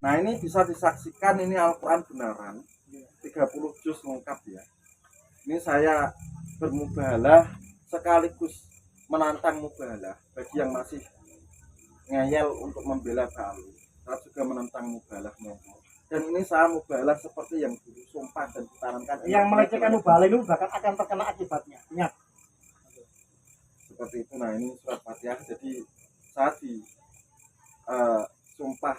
Nah ini bisa disaksikan, ini Al-Quran benaran 30 juz lengkap ya. Ini saya bermubahalah sekaligus menantang mubahalah bagi yang masih ngeyel untuk membela Ba'alwi. Saya juga menentang mubahalah monggo. Dan ini saya mubahalah seperti yang dulu sumpah dan ditanamkan. Yang melecehkan mubahalah itu bahkan akan terkena akibatnya. Ingat. Seperti itu. Nah ini surat Fatihah. Jadi saya di sumpah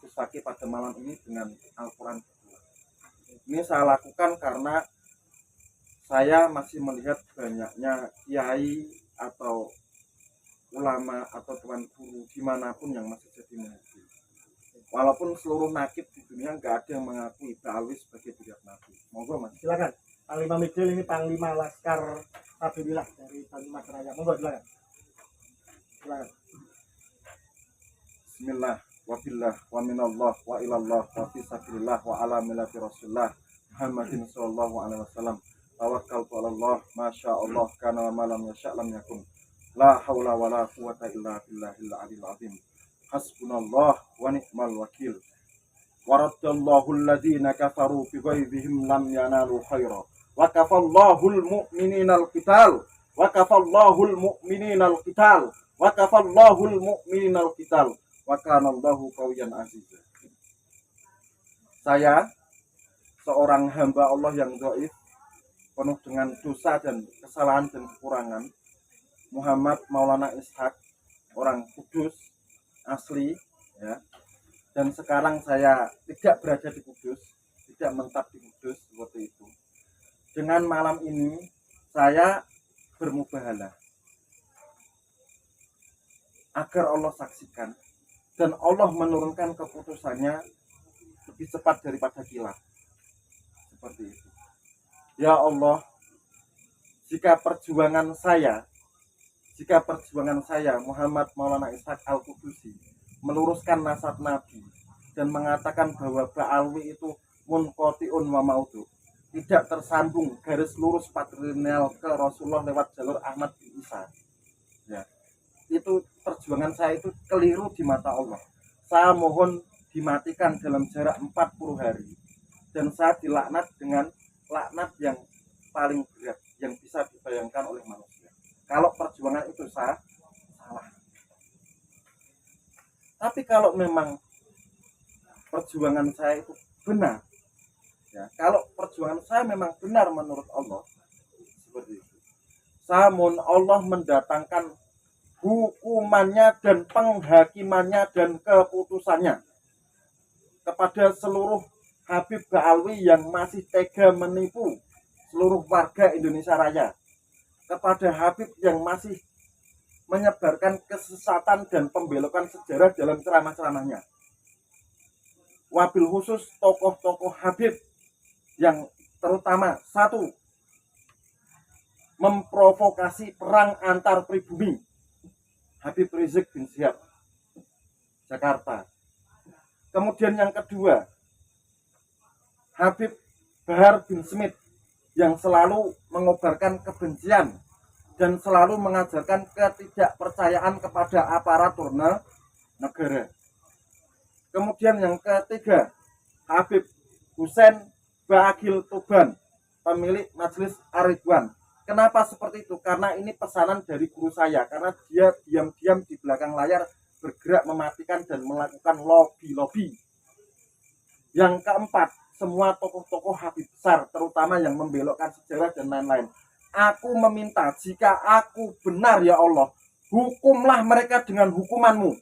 Gus Fakih pada malam ini dengan Al-Quran. Ini saya lakukan karena saya masih melihat banyaknya kiai atau ulama atau tuan guru dimanapun yang masih jadi nabi. Walaupun seluruh nakib di dunia nggak ada yang mengakui Ba'alwi sebagai beliau nabi. Monggo mas. Silakan. Panglima Midil ini Panglima Laskar Sabilillah dari Panglima Seraya. Monggo silakan. Silakan. Bismillah, wabillah, wa minallah, wa ilallah, wa fi sabilillah, wa ala millati rasulullah Muhammadin sallallahu alaihi wasallam. Tawakkaltu ala Allah, masya Allah, kana wa malam yasha' lam yakun. La hawla wa la quwata illa billahil aliyil azim. Hasbunallah wa ni'mal wakil. Waraddallahu alladhina kafaru bi ghaizihim lam yanalu khaira. Wa kafallahu al-mu'minina al-qital. Wa kafallahu al-mu'minina al-qital. Wa kafallahu al-mu'minina al-qital. Wa kana Allahu qawiyyan azizan. Saya seorang hamba Allah yang dhaif, penuh dengan dosa dan kesalahan dan kekurangan. Muhammad Maulana Ishak, orang Kudus asli ya. Dan sekarang saya tidak berada di Kudus, tidak mentap di Kudus seperti itu. Dengan malam ini saya bermubahalah agar Allah saksikan dan Allah menurunkan keputusannya lebih cepat daripada kilat. Seperti itu. Ya Allah, jika perjuangan saya Muhammad Maulana Ishak Al-Qudusi meluruskan nasab Nabi dan mengatakan bahwa Ba'alwi itu munqati'un wa maudu, tidak tersambung garis lurus patrilineal ke Rasulullah lewat jalur Ahmad bin Isa. Ya. Itu perjuangan saya itu keliru di mata Allah. Saya mohon dimatikan dalam jarak 40 hari. Dan saya dilaknat dengan laknat yang paling berat yang bisa dibayangkan oleh manusia. Kalau perjuangan itu salah. Tapi kalau memang perjuangan saya itu benar, ya, kalau perjuangan saya memang benar menurut Allah, seperti itu. Saya mohon Allah mendatangkan hukumannya dan penghakimannya dan keputusannya kepada seluruh Habib Ba'alwi yang masih tega menipu seluruh warga Indonesia Raya, kepada Habib yang masih menyebarkan kesesatan dan pembelokan sejarah dalam ceramah-ceramahnya. Wabil khusus tokoh-tokoh Habib yang terutama satu, memprovokasi perang antar pribumi. Habib Rizik bin Syihab, Jakarta. Kemudian yang kedua, Habib Bahar bin Smith yang selalu mengobarkan kebencian dan selalu mengajarkan ketidakpercayaan kepada aparatur negara. Kemudian yang ketiga, Habib Husain Ba'agil Tuban, pemilik Majelis Ar-Ridwan. Kenapa seperti itu? Karena ini pesanan dari guru saya, karena dia diam-diam di belakang layar bergerak mematikan dan melakukan lobby-lobby. Yang keempat, semua tokoh-tokoh Habib besar, terutama yang membelokkan sejarah dan lain-lain. Aku meminta, jika aku benar ya Allah, hukumlah mereka dengan hukumanmu.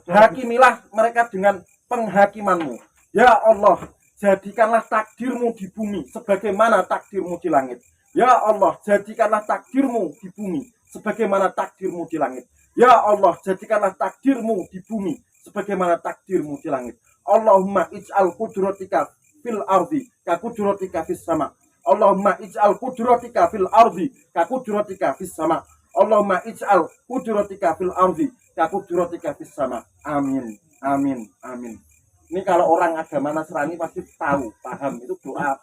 Hakimilah mereka dengan penghakimanmu. Ya Allah, jadikanlah takdirmu di bumi sebagaimana takdirmu di langit. Ya Allah, jadikanlah takdirmu di bumi sebagaimana takdirmu di langit. Ya Allah, jadikanlah takdirmu di bumi sebagaimana takdirmu di langit. Allahumma ij'al qudratika fil ardi ka qudratika fis sama. Allahumma ij'al qudratika fil ardi ka qudratika fis sama. Allahumma ij'al qudratika fil ardi ka qudratika fis sama. Amin. Amin. Amin. Ini kalau orang agama Nasrani pasti tahu, paham, itu doa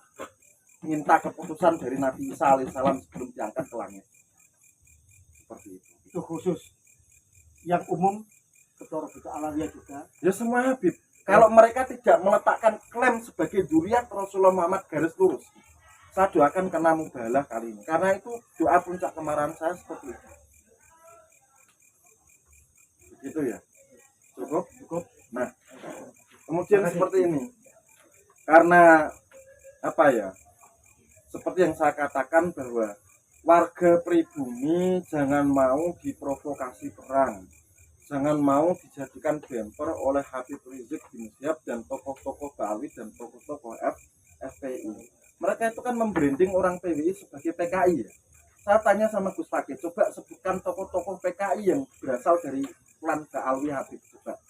minta keputusan dari Nabi Isa alaihissalam sebelum diangkat ke langit. Seperti itu. Itu khusus. Yang umum Ketua Robiqah Alawiyah juga. Ya semua Habib. Kalau mereka tidak meletakkan klaim sebagai zuriat Rasulullah Muhammad garis lurus, saya doakan kena mubalah kali ini. Karena itu doa puncak kemarahan saya seperti itu. Begitu ya. Cukup? Cukup. Nah, kemudian seperti ini. Karena apa ya? Seperti yang saya katakan bahwa warga pribumi jangan mau diprovokasi perang. Jangan mau dijadikan bemper oleh Habib Rizik bin Syihab dan tokoh-tokoh Ba'awi dan tokoh-tokoh FPI. Mereka itu kan membranding orang PWI sebagai PKI ya. Saya tanya sama Gus Fakih, coba sebutkan tokoh-tokoh PKI yang berasal dari klan Ba'awi Habib coba.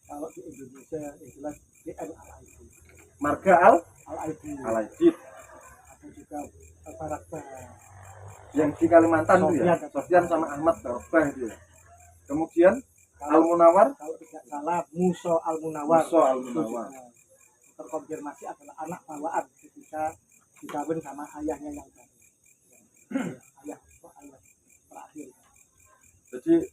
Kalau di Indonesia jelas DM Al-Aidid. Marga Al-Aidid. Al-Aidid. Ada juga Barakba. Yang di Kalimantan itu ya. Sofyan sama Ahmad Barbah itu ya. Kemudian Al-Munawar, kalau tidak salah Muso Al-Munawar. Muso Al-Munawar. Terkonfirmasi adalah anak bawaan ketika dikawin sama ayahnya yang tadi. ayah terakhir. Jadi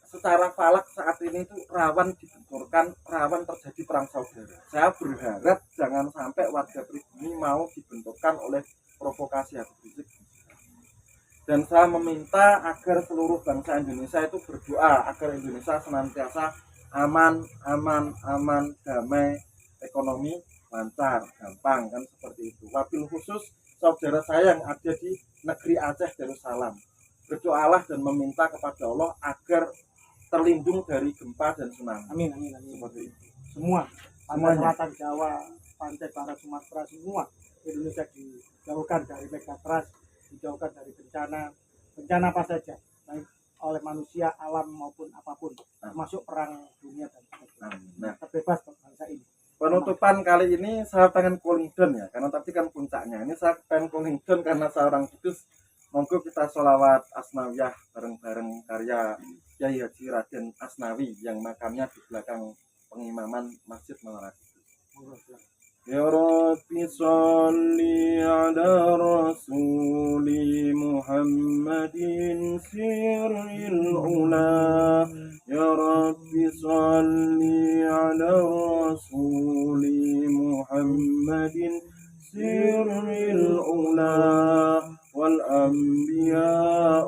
secara falak saat ini itu rawan dibenturkan, rawan terjadi perang saudara. Saya berharap jangan sampai warga pribumi mau dibenturkan oleh provokasi Habib Rizik. Dan saya meminta agar seluruh bangsa Indonesia itu berdoa agar Indonesia senantiasa aman, damai, ekonomi lancar, gampang kan seperti itu. Wabil khusus saudara saya yang ada di negeri Aceh Darussalam, berdoalah dan meminta kepada Allah agar terlindung dari gempa dan tsunami. Amin, amin, amin. Seperti itu. Semua, Semuanya. selatan Jawa, pantai barat Sumatera, semua Indonesia dijauhkan dari megatrust, dijauhkan dari bencana apa saja, baik oleh manusia, alam maupun apapun, termasuk perang dunia dan sebagainya. Nah, terbebas bangsa ini. Penutupan kali ini saya pengen cooling down ya, karena tadi kan puncaknya. Ini saya pengen cooling down karena saya orang Kudus. Monggo kita sholawat Asnawiyah bareng-bareng karya Kyai Haji Raden Asnawi yang makamnya di belakang pengimaman Masjid Menara Kudus. Ya Rabbi sholli ala Rasuli Muhammadin sirril ula. Ya Rabbi sholli ala Rasuli Muhammadin sirril ula. Wal anbiya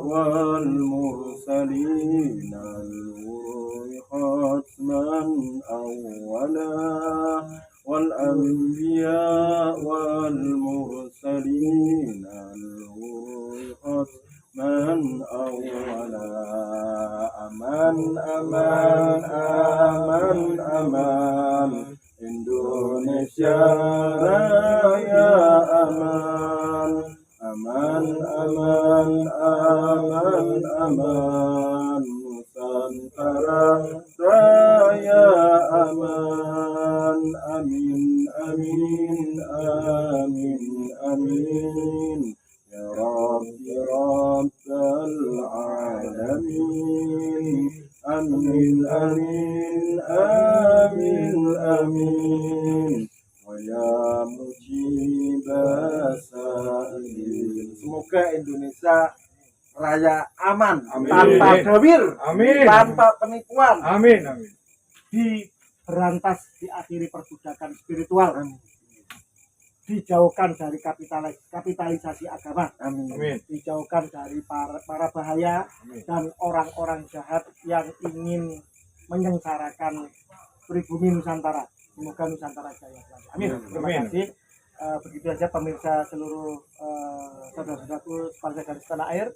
wal mursalin al-wurri khatman awwala. والأنبياء والمرسلين الغرقت من أولا أمان أمان أمان أمان Indonesia Raya aman aman aman aman aman Nusantara Raya aman amin amin amin amin ya Rabbi Rabbal alamin amin amin amin amin wa ya mujibasailin. Semoga Indonesia Raya aman, amin. Tanpa gawir, amin. Tanpa penipuan, amin amin. Diberantas, diakhiri perbudakan spiritual, dijauhkan dari kapitalisasi agama, amin. Dijauhkan dari para bahaya, amin. Dan orang-orang jahat yang ingin menyengsarakan pribumi Nusantara. Semoga Nusantara jaya. Amin. Terima kasih. Begitu saja pemirsa seluruh saudara-saudaraku sepanjang garis tanah air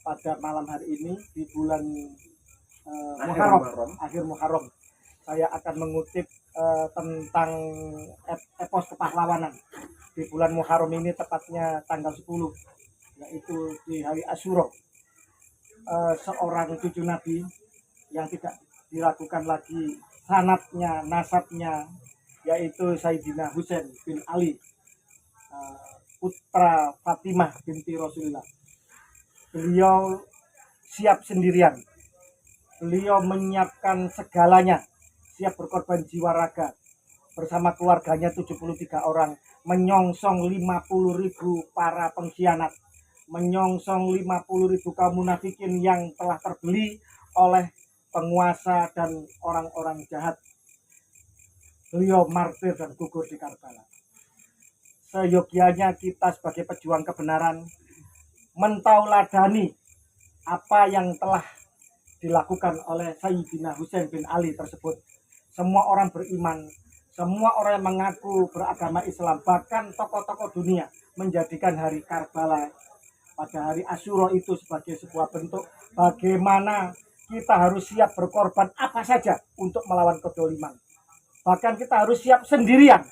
pada malam hari ini di bulan akhir Muharram. Saya akan mengutip tentang epos kepahlawanan di bulan Muharram ini, tepatnya tanggal 10, yaitu di hari Asyura. Seorang cucu Nabi yang tidak diragukan lagi sanatnya, nasabnya, yaitu Sayyidina Husain bin Ali, putra Fatimah binti Rasulullah. Beliau siap sendirian. Beliau menyiapkan segalanya, siap berkorban jiwa raga bersama keluarganya 73 orang, menyongsong 50.000 para pengkhianat, menyongsong 50.000 kaum munafikin yang telah terbeli oleh penguasa dan orang-orang jahat. beliau martir dan gugur di Karbala. Seyogianya kita sebagai pejuang kebenaran mentauladani apa yang telah dilakukan oleh Sayyidina Husain bin Ali tersebut. Semua orang beriman, semua orang yang mengaku beragama Islam, bahkan tokoh-tokoh dunia menjadikan hari Karbala pada hari Asyura itu sebagai sebuah bentuk bagaimana kita harus siap berkorban apa saja untuk melawan kedoliman. Bahkan kita harus siap sendirian,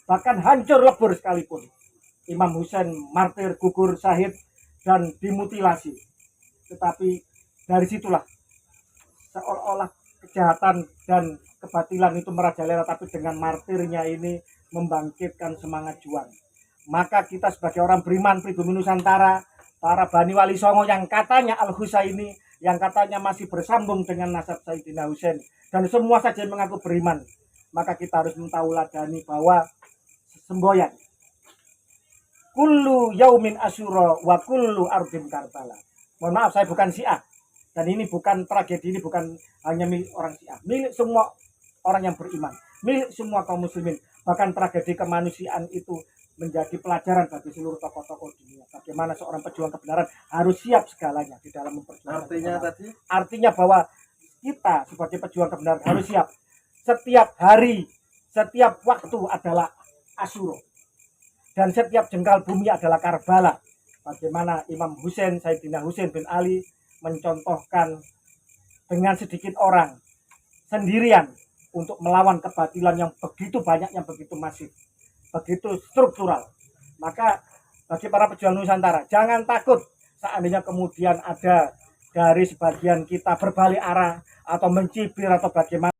bahkan hancur lebur sekalipun. Imam Husain martir, gugur, syahid, dan dimutilasi. Tetapi dari situlah seolah-olah kejahatan dan kebatilan itu merajalela, tapi dengan martirnya ini membangkitkan semangat juang. Maka kita sebagai orang beriman pribumi Nusantara, para Bani Wali Songo yang katanya Al-Husaini, yang katanya masih bersambung dengan nasab Sayyidina Husain, dan semua saja yang mengaku beriman, maka kita harus mentauladani bahwa semboyan kullu yaumin asyura wa kullu ardin Karbala. Mohon maaf, saya bukan Syiah, dan ini bukan tragedi, ini bukan hanya milik orang Syiah, milik semua orang yang beriman, milik semua kaum muslimin. Bahkan tragedi kemanusiaan itu menjadi pelajaran bagi seluruh tokoh-tokoh dunia. Bagaimana seorang pejuang kebenaran harus siap segalanya di dalam memperjuangkan Artinya bahwa kita sebagai pejuang kebenaran harus siap. Setiap hari, setiap waktu adalah Asyura, dan setiap jengkal bumi adalah Karbala. Bagaimana Imam Husain, Sayyidina Husain bin Ali mencontohkan dengan sedikit orang sendirian untuk melawan kebatilan yang begitu banyak, yang begitu masif, begitu struktural. Maka bagi para pejuang Nusantara, jangan takut seandainya kemudian ada dari sebagian kita berbalik arah atau mencibir atau bagaimana.